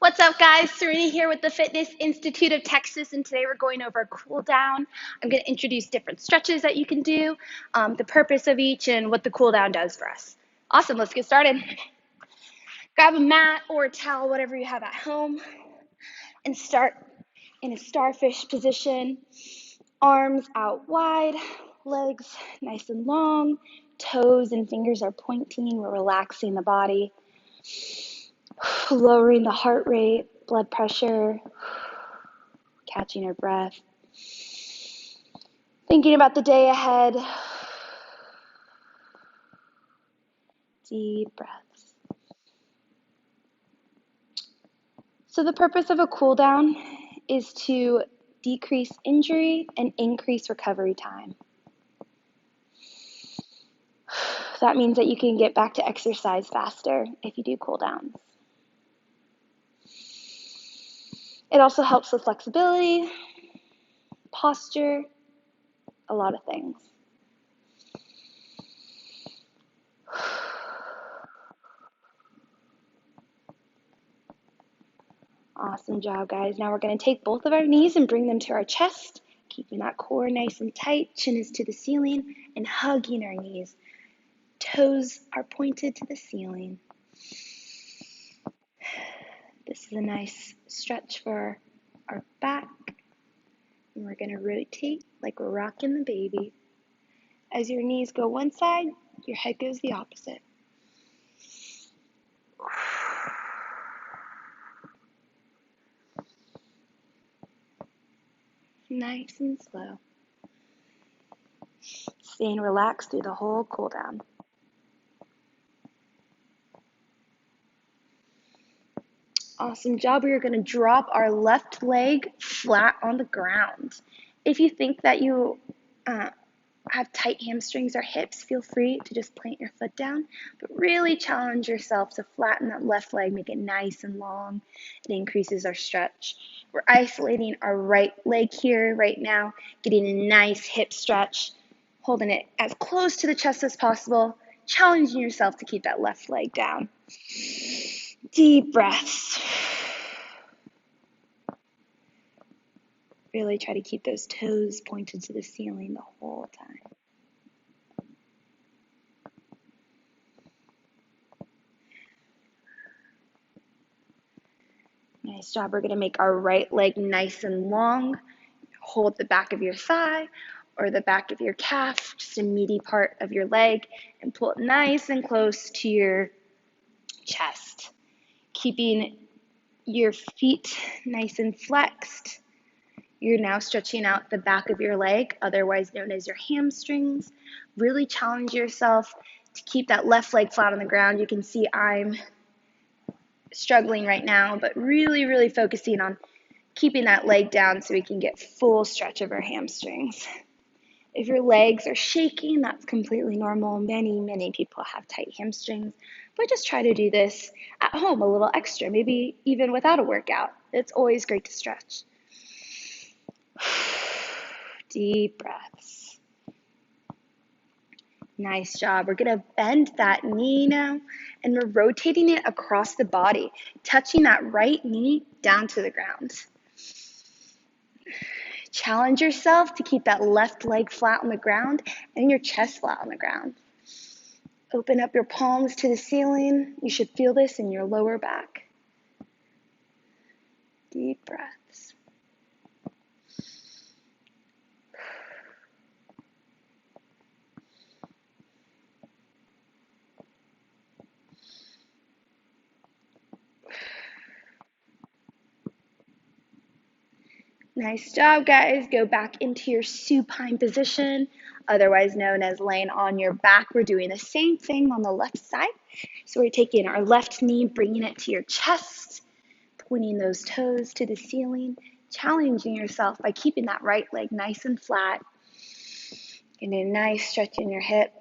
What's up, guys? Serena here with the Fitness Institute of Texas, and today we're going over cool down. I'm going to introduce different stretches that you can do, the purpose of each, and what the cool down does for us. Awesome, let's get started. Grab a mat or a towel, whatever you have at home, and start in a starfish position. Arms out wide, legs nice and long, toes and fingers are pointing. We're relaxing the body, lowering the heart rate, blood pressure, catching our breath, thinking about the day ahead. Deep breaths. So the purpose of a cool down is to decrease injury and increase recovery time. That means that you can get back to exercise faster if you do cool downs. It also helps with flexibility, posture, a lot of things. Awesome job, guys. Now we're going to take both of our knees and bring them to our chest, keeping that core nice and tight, chin is to the ceiling, and hugging our knees. Toes are pointed to the ceiling. This is a nice stretch for our back. And we're going to rotate like we're rocking the baby. As your knees go one side, your head goes the opposite. Nice and slow. Staying relaxed through the whole cool down. Awesome job. We are going to drop our left leg flat on the ground. If you think that you have tight hamstrings or hips, feel free to just plant your foot down, but really challenge yourself to flatten that left leg, make it nice and long. It increases our stretch. We're isolating our right leg here right now, getting a nice hip stretch, holding it as close to the chest as possible, challenging yourself to keep that left leg down. Deep breaths. Really try to keep those toes pointed to the ceiling the whole time. Nice job. We're going to make our right leg nice and long. Hold the back of your thigh or the back of your calf, just a meaty part of your leg, and pull it nice and close to your chest. Keeping your feet nice and flexed. You're now stretching out the back of your leg, otherwise known as your hamstrings. Really challenge yourself to keep that left leg flat on the ground. You can see I'm struggling right now, but really focusing on keeping that leg down so we can get full stretch of our hamstrings. If your legs are shaking, that's completely normal. Many people have tight hamstrings, but just try to do this at home a little extra, maybe even without a workout. It's always great to stretch. Deep breaths. Nice job. We're going to bend that knee now, and we're rotating it across the body, touching that right knee down to the ground. Challenge yourself to keep that left leg flat on the ground and your chest flat on the ground. Open up your palms to the ceiling. You should feel this in your lower back. Deep breaths. Nice job, guys. Go back into your supine position, otherwise known as laying on your back. We're doing the same thing on the left side. So we're taking our left knee, bringing it to your chest, pointing those toes to the ceiling, challenging yourself by keeping that right leg nice and flat. Getting a nice stretch in your hip.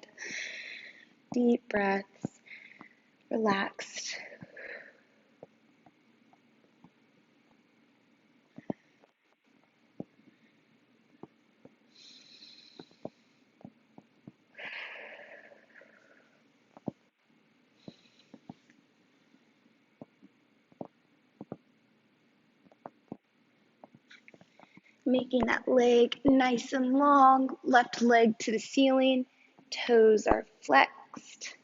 Deep breaths. Relaxed. Making that leg nice and long, left leg to the ceiling, toes are flexed,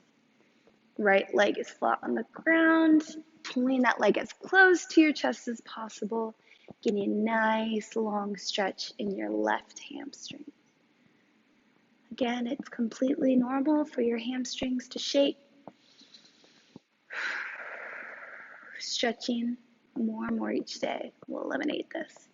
right leg is flat on the ground, pulling that leg as close to your chest as possible, getting a nice long stretch in your left hamstring. Again, it's completely normal for your hamstrings to shake. Stretching more and more each day will eliminate this.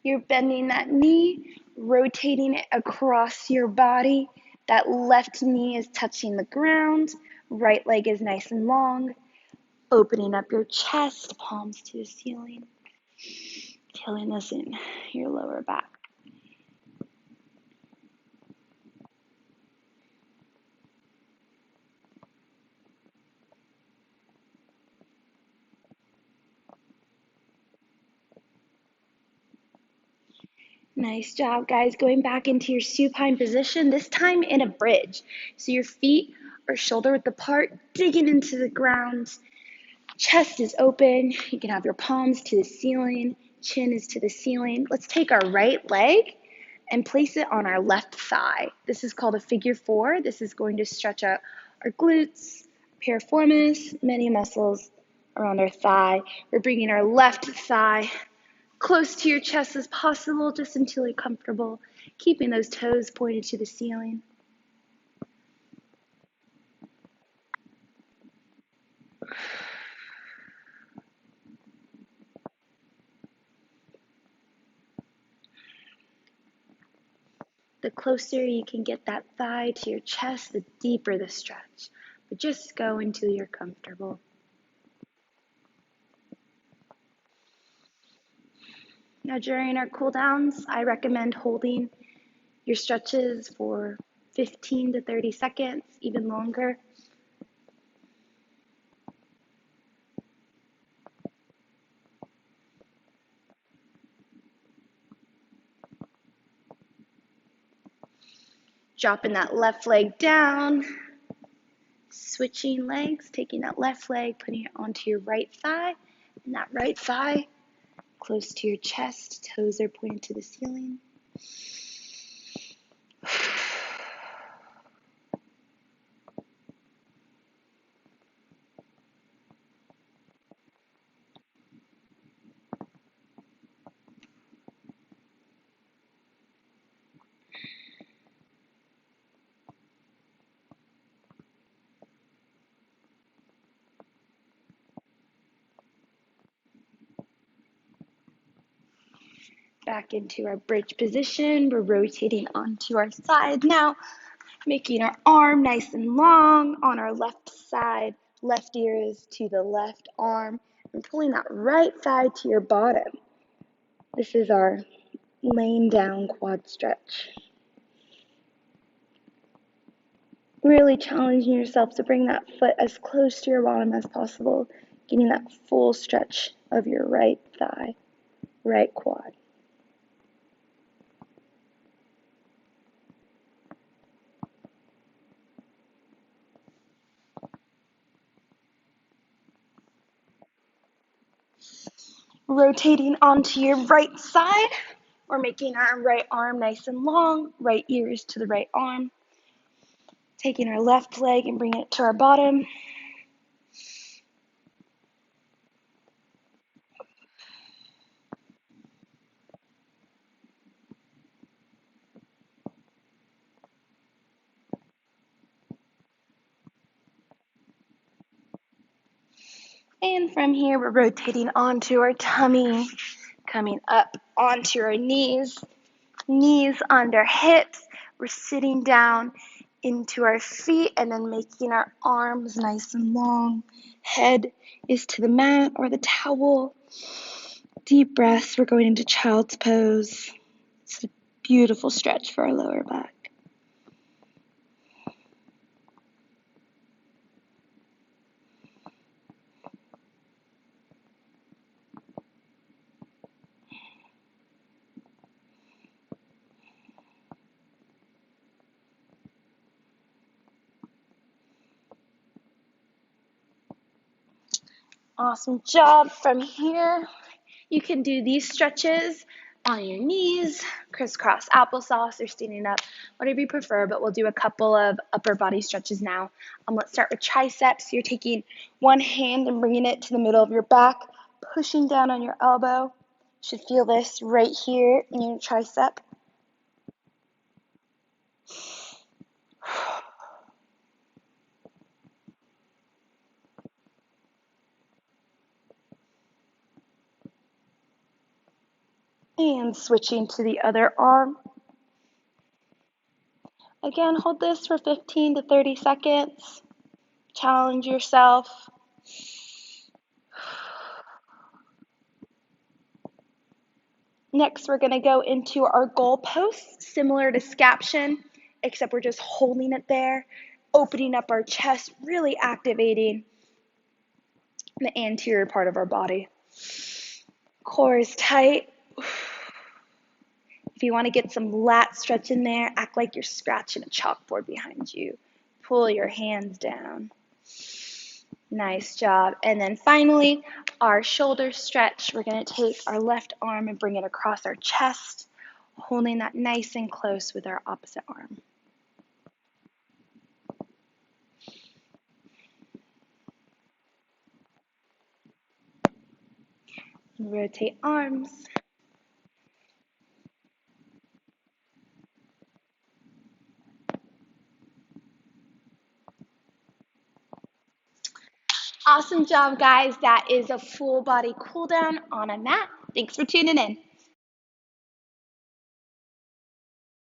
You're bending that knee, rotating it across your body. That left knee is touching the ground. Right leg is nice and long. Opening up your chest, palms to the ceiling. Feeling this in your lower back. Nice job, guys. Going back into your supine position, this time in a bridge. So your feet are shoulder width apart, digging into the ground. Chest is open. You can have your palms to the ceiling. Chin is to the ceiling. Let's take our right leg and place it on our left thigh. This is called a figure four. This is going to stretch out our glutes, piriformis, many muscles around our thigh. We're bringing our left thigh close to your chest as possible, just until you're comfortable, keeping those toes pointed to the ceiling. The closer you can get that thigh to your chest, the deeper the stretch. But just go until you're comfortable. Now during our cool downs, I recommend holding your stretches for 15 to 30 seconds, even longer. Dropping that left leg down, switching legs, taking that left leg, putting it onto your right thigh, and that right thigh close to your chest, toes are pointed to the ceiling. Back into our bridge position. We're rotating onto our side now, making our arm nice and long on our left side. Left ear is to the left arm, and pulling that right thigh to your bottom. This is our laying down quad stretch. Really challenging yourself to bring that foot as close to your bottom as possible, getting that full stretch of your right thigh, right quad. Rotating onto your right side, we're making our right arm nice and long, right ear is to the right arm. Taking our left leg and bringing it to our bottom. And from here, we're rotating onto our tummy, coming up onto our knees, knees under hips. We're sitting down into our feet and then making our arms nice and long. Head is to the mat or the towel. Deep breaths. We're going into child's pose. It's a beautiful stretch for our lower back. Awesome job. From here, you can do these stretches on your knees, crisscross applesauce, or standing up, whatever you prefer, but we'll do a couple of upper body stretches now. Let's start with triceps. You're taking one hand and bringing it to the middle of your back, pushing down on your elbow. You should feel this right here in your tricep. And switching to the other arm. Again, hold this for 15 to 30 seconds. Challenge yourself. Next, we're going to go into our goal post, similar to scaption, except we're just holding it there, opening up our chest, really activating the anterior part of our body. Core is tight. If you want to get some lat stretch in there, act like you're scratching a chalkboard behind you. Pull your hands down. Nice job. And then finally, our shoulder stretch. We're going to take our left arm and bring it across our chest, holding that nice and close with our opposite arm. Rotate arms. Awesome job, guys. That is a full body cool down on a mat. Thanks for tuning in.